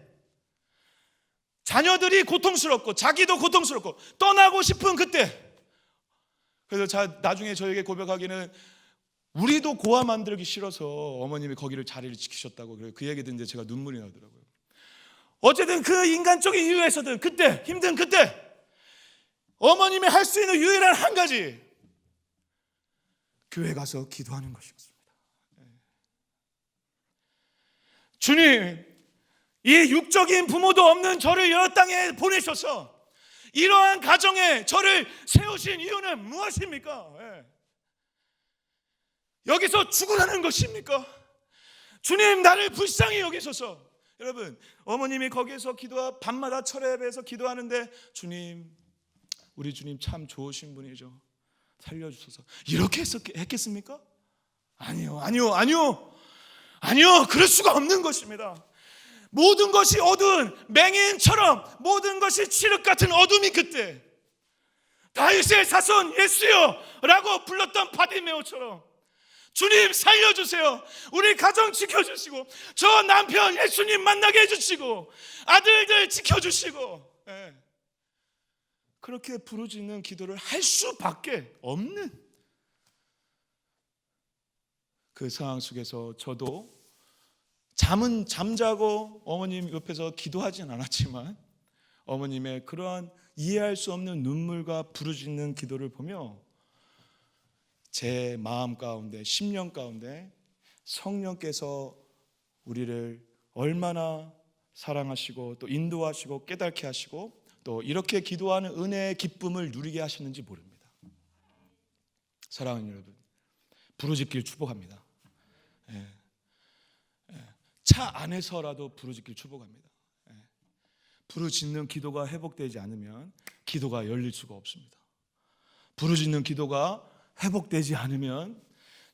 자녀들이 고통스럽고 자기도 고통스럽고 떠나고 싶은 그때 그래서 나중에 저에게 고백하기는 우리도 고아 만들기 싫어서 어머님이 거기를 자리를 지키셨다고 그 얘기 듣는데 제가 눈물이 나더라고요. 어쨌든 그 인간적인 이유에서든 그때 힘든 그때 어머님이 할 수 있는 유일한 한 가지 교회 가서 기도하는 것이었습니다. 주님, 이 육적인 부모도 없는 저를 이 땅에 보내셔서 이러한 가정에 저를 세우신 이유는 무엇입니까? 여기서 죽으라는 것입니까? 주님, 나를 불쌍히 여기소서. 여러분, 어머님이 거기에서 밤마다 철회 예배에서 기도하는데 주님, 우리 주님 참 좋으신 분이죠. 살려주소서. 이렇게 했겠습니까? 아니요. 그럴 수가 없는 것입니다. 모든 것이 어두운 맹인처럼 모든 것이 칠흑 같은 어둠이 그때 다윗의 자손 예수여 라고 불렀던 바디메오처럼 주님 살려주세요. 우리 가정 지켜주시고 저 남편 예수님 만나게 해주시고 아들들 지켜주시고, 그렇게 부르짖는 기도를 할 수밖에 없는 그 상황 속에서 저도 잠은 잠자고 어머님 옆에서 기도하진 않았지만 어머님의 그러한 이해할 수 없는 눈물과 부르짖는 기도를 보며 제 마음 가운데, 심령 가운데 성령께서 우리를 얼마나 사랑하시고 또 인도하시고 깨닫게 하시고 또 이렇게 기도하는 은혜의 기쁨을 누리게 하시는지 모릅니다. 사랑하는 여러분, 부르짖길 축복합니다. 차 안에서라도 부르짖길 축복합니다. 부르짖는 기도가 회복되지 않으면 기도가 열릴 수가 없습니다. 부르짖는 기도가 회복되지 않으면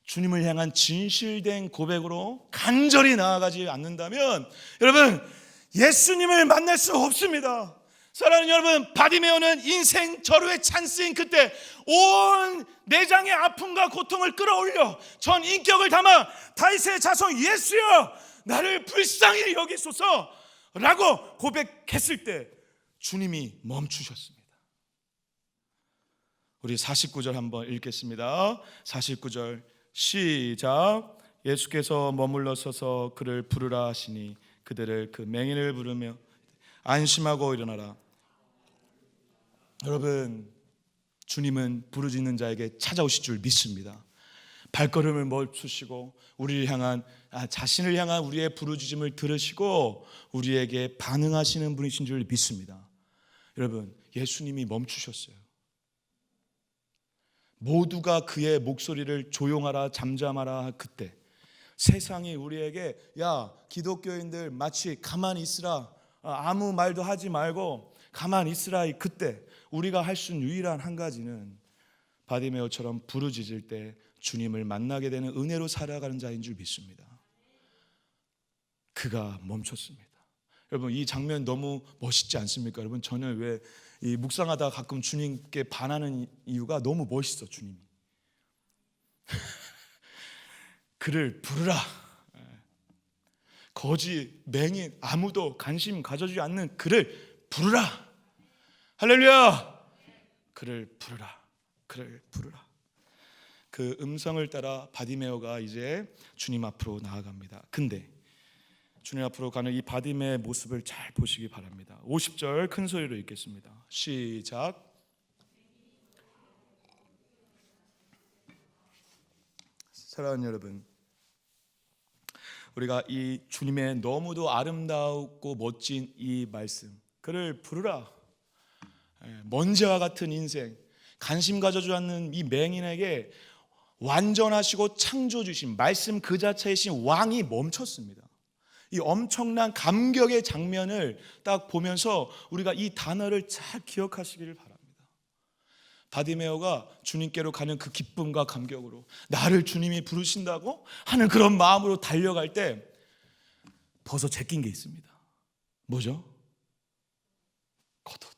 주님을 향한 진실된 고백으로 간절히 나아가지 않는다면 여러분 예수님을 만날 수 없습니다. 사랑하는 여러분, 바디메오는 인생 절호의 찬스인 그때 온 내장의 아픔과 고통을 끌어올려 전 인격을 담아 다윗의 자손 예수여 나를 불쌍히 여기소서 라고 고백했을 때 주님이 멈추셨습니다. 우리 49절 한번 읽겠습니다. 49절 시작. 예수께서 머물러 서서 그를 부르라 하시니 그들을 그 맹인을 부르며 안심하고 일어나라. 여러분, 주님은 부르짖는 자에게 찾아오실 줄 믿습니다. 발걸음을 멈추시고 우리를 향한 자신을 향한 우리의 부르짖음을 들으시고 우리에게 반응하시는 분이신 줄 믿습니다. 여러분, 예수님이 멈추셨어요. 모두가 그의 목소리를 조용하라 잠잠하라 그때 세상이 우리에게 야 기독교인들 마치 가만히 있으라 아무 말도 하지 말고 가만히 있으라 그때 우리가 할 수 있는 유일한 한 가지는 바디메오처럼 부르짖을 때 주님을 만나게 되는 은혜로 살아가는 자인 줄 믿습니다. 그가 멈췄습니다. 여러분 이 장면 너무 멋있지 않습니까? 여러분 저는 왜 이 묵상하다가 가끔 주님께 반하는 이유가 너무 멋있어. 주님이 그를 부르라. 거지 맹인 아무도 관심 가져주지 않는 그를 부르라. 할렐루야. 그를 부르라. 그를 부르라. 그 음성을 따라 바디메오가 이제 주님 앞으로 나아갑니다. 근데 주님 앞으로 가는 이 바디메오의 모습을 잘 보시기 바랍니다. 50절 큰 소리로 읽겠습니다. 시작. 사랑하는 여러분, 우리가 이 주님의 너무도 아름답고 멋진 이 말씀, 그를 부르라. 먼지와 같은 인생, 관심 가져주지 않는 이 맹인에게 완전하시고 창조주신 말씀 그 자체이신 왕이 멈췄습니다. 이 엄청난 감격의 장면을 딱 보면서 우리가 이 단어를 잘 기억하시기를 바랍니다. 바디메오가 주님께로 가는 그 기쁨과 감격으로 나를 주님이 부르신다고 하는 그런 마음으로 달려갈 때 벗어 제낀 게 있습니다. 뭐죠? 겉옷.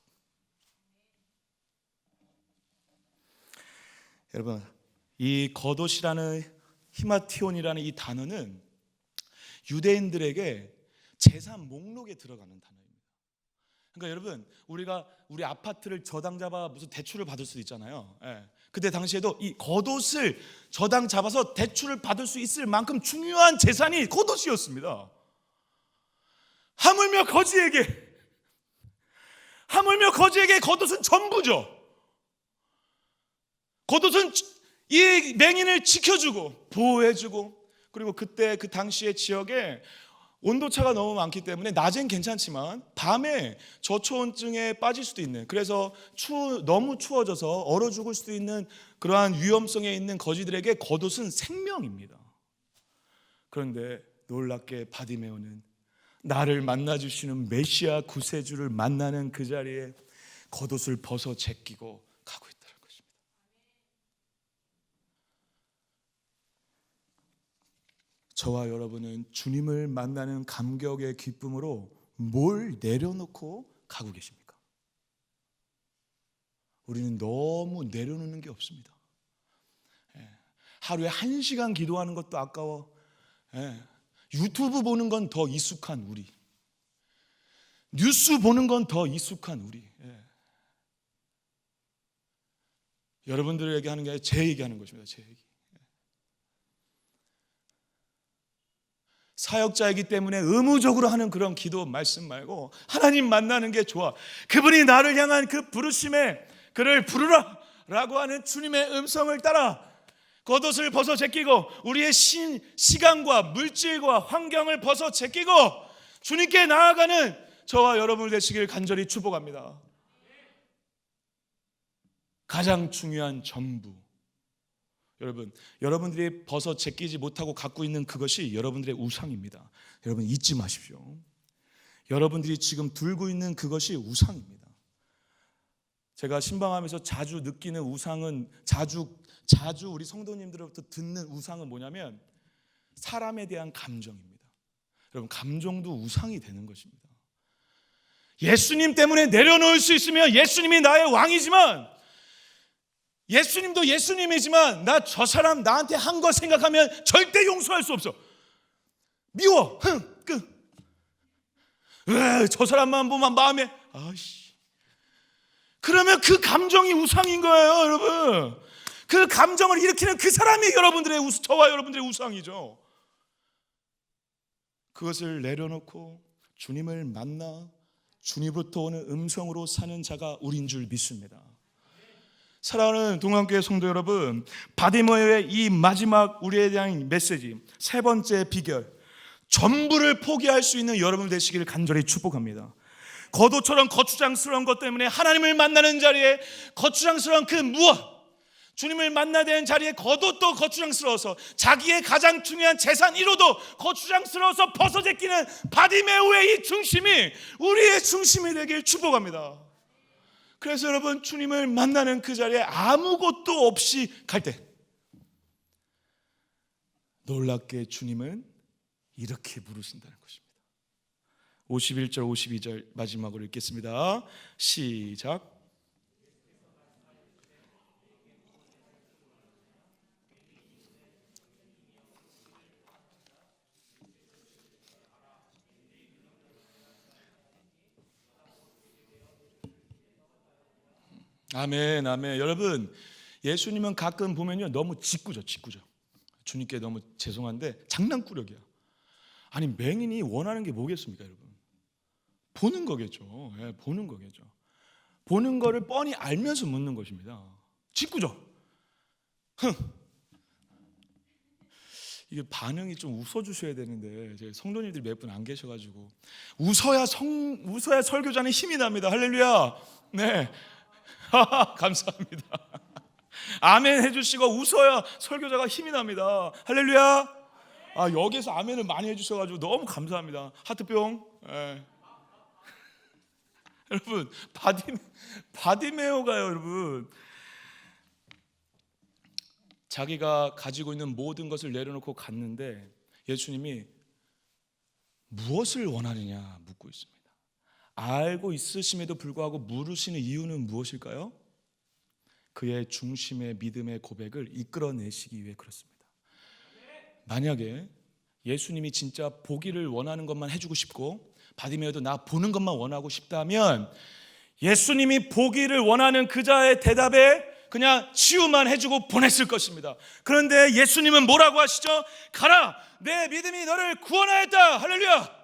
여러분 이 겉옷이라는 히마티온이라는 이 단어는 유대인들에게 재산 목록에 들어가는 단어입니다. 그러니까 여러분 우리가 우리 아파트를 저당 잡아 무슨 대출을 받을 수 있잖아요. 그때 당시에도 이 겉옷을 저당 잡아서 대출을 받을 수 있을 만큼 중요한 재산이 겉옷이었습니다. 하물며 거지에게 겉옷은 전부죠. 겉옷은 이 맹인을 지켜주고 보호해주고 그리고 그때 그 당시의 지역에 온도차가 너무 많기 때문에 낮엔 괜찮지만 밤에 저초온증에 빠질 수도 있는 그래서 너무 추워져서 얼어 죽을 수도 있는 그러한 위험성에 있는 거지들에게 겉옷은 생명입니다. 그런데 놀랍게 바디메오는 나를 만나주시는 메시아 구세주를 만나는 그 자리에 겉옷을 벗어 제끼고 가고 있다는 것입니다. 저와 여러분은 주님을 만나는 감격의 기쁨으로 뭘 내려놓고 가고 계십니까? 우리는 너무 내려놓는 게 없습니다. 하루에 1시간 기도하는 것도 아까워. 유튜브 보는 건 더 익숙한 우리, 뉴스 보는 건 더 익숙한 우리. 여러분들에게 하는 게 아니라 제 얘기하는 것입니다. 제 얘기. 사역자이기 때문에 의무적으로 하는 그런 기도 말씀 말고 하나님 만나는 게 좋아. 그분이 나를 향한 그 부르심에 그를 부르라 라고 하는 주님의 음성을 따라 겉옷을 벗어 제끼고 우리의 시간과 물질과 환경을 벗어 제끼고 주님께 나아가는 저와 여러분 되시길 간절히 축복합니다. 가장 중요한 전부, 여러분들이 벗어 제끼지 못하고 갖고 있는 그것이 여러분들의 우상입니다. 여러분 잊지 마십시오. 여러분들이 지금 들고 있는 그것이 우상입니다. 제가 신방하면서 자주 느끼는 우상은 자주 우리 성도님들로부터 듣는 우상은 뭐냐면 사람에 대한 감정입니다. 여러분 감정도 우상이 되는 것입니다. 예수님 때문에 내려놓을 수 있으면 예수님이 나의 왕이지만 예수님도 예수님이지만 나 저 사람 나한테 한 거 생각하면 절대 용서할 수 없어. 미워. 저 사람만 보면 마음에 아이씨. 그러면 그 감정이 우상인 거예요, 여러분. 그 감정을 일으키는 그 사람이 저와 여러분들의 우상이죠. 그것을 내려놓고 주님을 만나 주님으로부터 오는 음성으로 사는 자가 우리인 줄 믿습니다. 사랑하는 동안교회 성도 여러분, 바디메오의 이 마지막 우리에 대한 메시지, 세 번째 비결, 전부를 포기할 수 있는 여러분 되시기를 간절히 축복합니다. 겉옷처럼 거추장스러운 것 때문에 하나님을 만나는 자리에 거추장스러운 그 무엇, 주님을 만나야 되는 자리에 겉옷도 거추장스러워서 자기의 가장 중요한 재산 1호도 거추장스러워서 벗어제끼는 바디메오의 이 중심이 우리의 중심이 되길 축복합니다. 그래서 여러분 주님을 만나는 그 자리에 아무것도 없이 갈 때 놀랍게 주님은 이렇게 부르신다는 것입니다. 51절 52절 마지막으로 읽겠습니다. 시작. 아멘, 아멘. 여러분, 예수님은 가끔 보면요 너무 짓궂어. 주님께 너무 죄송한데 장난꾸러기야. 아니 맹인이 원하는 게 뭐겠습니까, 여러분? 보는 거겠죠. 보는 거겠죠. 보는 거를 뻔히 알면서 묻는 것입니다. 짓궂어. 이게 반응이 좀 웃어주셔야 되는데 제 성도님들이 몇 분 안 계셔가지고 웃어야 설교자는 힘이 납니다. 할렐루야. 네. 감사합니다. 아멘 해주시고 웃어야 설교자가 힘이 납니다. 할렐루야. 여기서 아멘을 많이 해주셔가지고 너무 감사합니다. 하트뿅. 여러분 바디메오가요, 여러분 자기가 가지고 있는 모든 것을 내려놓고 갔는데 예수님이 무엇을 원하느냐 묻고 있습니다. 알고 있으심에도 불구하고 물으시는 이유는 무엇일까요? 그의 중심의 믿음의 고백을 이끌어내시기 위해 그렇습니다. 만약에 예수님이 진짜 보기를 원하는 것만 해주고 싶고 바디메오도 나 보는 것만 원하고 싶다면 예수님이 보기를 원하는 그자의 대답에 그냥 치유만 해주고 보냈을 것입니다. 그런데 예수님은 뭐라고 하시죠? 가라, 내 믿음이 너를 구원하였다. 할렐루야.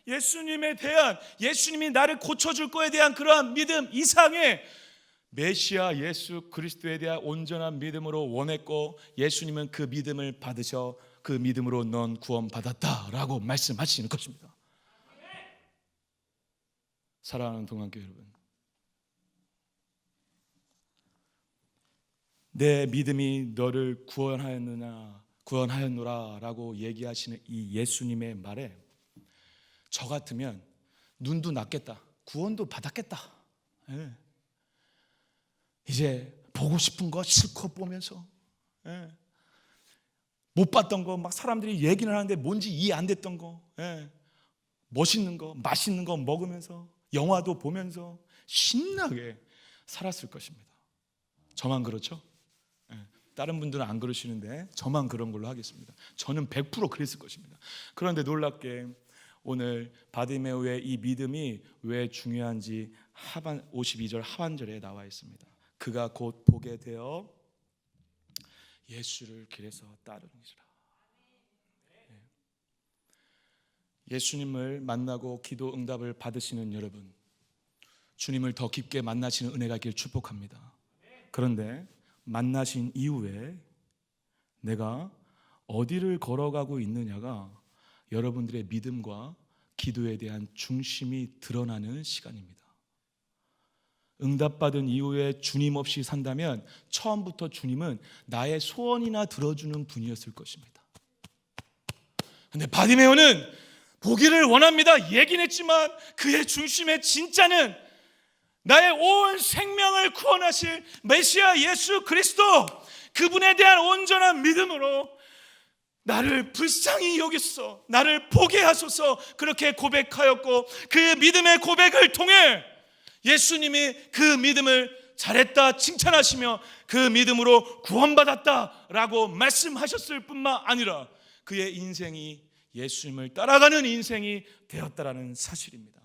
예수님에 대한, 예수님이 나를 고쳐줄 거에 대한 그러한 믿음 이상의 메시아 예수 그리스도에 대한 온전한 믿음으로 원했고 예수님은 그 믿음을 받으셔 그 믿음으로 넌 구원받았다라고 말씀하시는 것입니다. 사랑하는 동안교회 여러분, 내 믿음이 너를 구원하였노라 라고 얘기하시는 이 예수님의 말에 저 같으면 눈도 났겠다, 구원도 받았겠다. 이제 보고 싶은 거 실컷 보면서 못 봤던 거 막 사람들이 얘기는 하는데 뭔지 이해 안 됐던 거, 멋있는 거, 맛있는 거 먹으면서 영화도 보면서 신나게 살았을 것입니다. 저만 그렇죠? 다른 분들은 안 그러시는데 저만 그런 걸로 하겠습니다. 저는 100% 그랬을 것입니다. 그런데 놀랍게 오늘 바디메오의 이 믿음이 왜 중요한지 52절 하반절에 나와 있습니다. 그가 곧 보게 되어 예수를 길에서 따르니라. 예수님을 만나고 기도 응답을 받으시는 여러분, 주님을 더 깊게 만나시는 은혜가 있기를 축복합니다. 그런데 만나신 이후에 내가 어디를 걸어가고 있느냐가 여러분들의 믿음과 기도에 대한 중심이 드러나는 시간입니다. 응답받은 이후에 주님 없이 산다면 처음부터 주님은 나의 소원이나 들어주는 분이었을 것입니다. 그런데 바디메오는 보기를 원합니다. 얘기는 했지만 그의 중심의 진짜는 나의 온 생명을 구원하실 메시아 예수 그리스도, 그분에 대한 온전한 믿음으로 나를 불쌍히 여기소서, 나를 보게 하소서, 그렇게 고백하였고 그 믿음의 고백을 통해 예수님이 그 믿음을 잘했다 칭찬하시며 그 믿음으로 구원받았다라고 말씀하셨을 뿐만 아니라 그의 인생이 예수님을 따라가는 인생이 되었다라는 사실입니다.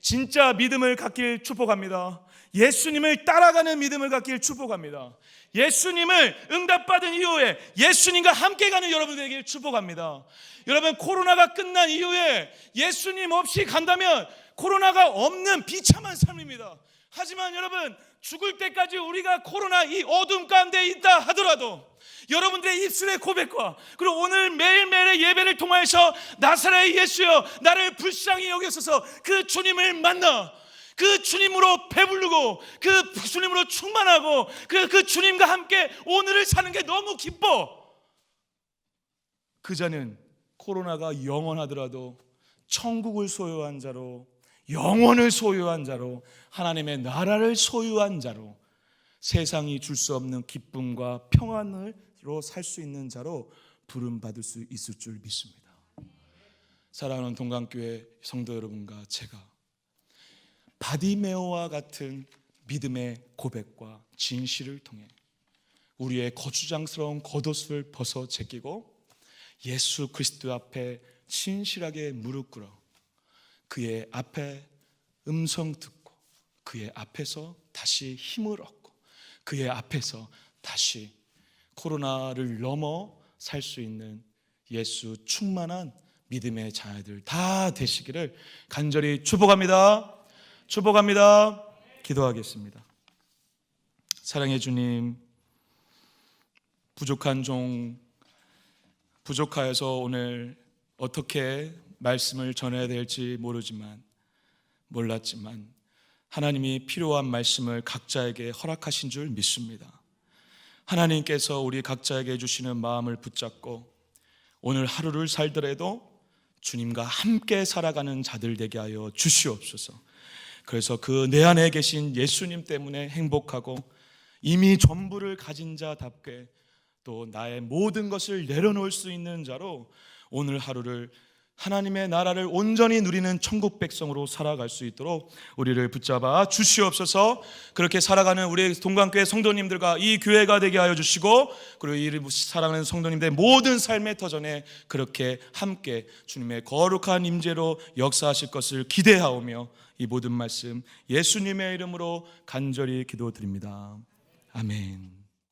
진짜 믿음을 갖길 축복합니다. 예수님을 따라가는 믿음을 갖길 축복합니다. 예수님을 응답받은 이후에 예수님과 함께 가는 여러분들에게 축복합니다. 여러분, 코로나가 끝난 이후에 예수님 없이 간다면 코로나가 없는 비참한 삶입니다. 하지만 여러분, 죽을 때까지 우리가 코로나 이 어둠 가운데 있다 하더라도 여러분들의 입술의 고백과 그리고 오늘 매일매일의 예배를 통하여서 나사렛 예수여 나를 불쌍히 여기소서, 그 주님을 만나 그 주님으로 배부르고 그 주님으로 충만하고 그 주님과 함께 오늘을 사는 게 너무 기뻐. 그 자는 코로나가 영원하더라도 천국을 소유한 자로, 영원을 소유한 자로, 하나님의 나라를 소유한 자로, 세상이 줄 수 없는 기쁨과 평안으로 살 수 있는 자로 부름받을 수 있을 줄 믿습니다. 사랑하는 동강교회 성도 여러분과 제가 바디메오와 같은 믿음의 고백과 진실을 통해 우리의 거추장스러운 겉옷을 벗어 제끼고 예수 그리스도 앞에 신실하게 무릎 꿇어 그의 앞에 음성 듣고 그의 앞에서 다시 힘을 얻고 그의 앞에서 다시 코로나를 넘어 살 수 있는 예수 충만한 믿음의 자녀들 다 되시기를 간절히 축복합니다. 축복합니다. 기도하겠습니다. 사랑해 주님, 부족한 종 부족하여서 오늘 어떻게 말씀을 전해야 될지 몰랐지만 하나님이 필요한 말씀을 각자에게 허락하신 줄 믿습니다. 하나님께서 우리 각자에게 주시는 마음을 붙잡고 오늘 하루를 살더라도 주님과 함께 살아가는 자들 되게 하여 주시옵소서. 그래서 그 내 안에 계신 예수님 때문에 행복하고 이미 전부를 가진 자답게 또 나의 모든 것을 내려놓을 수 있는 자로 오늘 하루를 하나님의 나라를 온전히 누리는 천국 백성으로 살아갈 수 있도록 우리를 붙잡아 주시옵소서. 그렇게 살아가는 우리 동강교회 성도님들과 이 교회가 되게 하여 주시고 그리고 이 사랑하는 성도님들의 모든 삶의 터전에 그렇게 함께 주님의 거룩한 임재로 역사하실 것을 기대하오며 이 모든 말씀 예수님의 이름으로 간절히 기도드립니다. 아멘.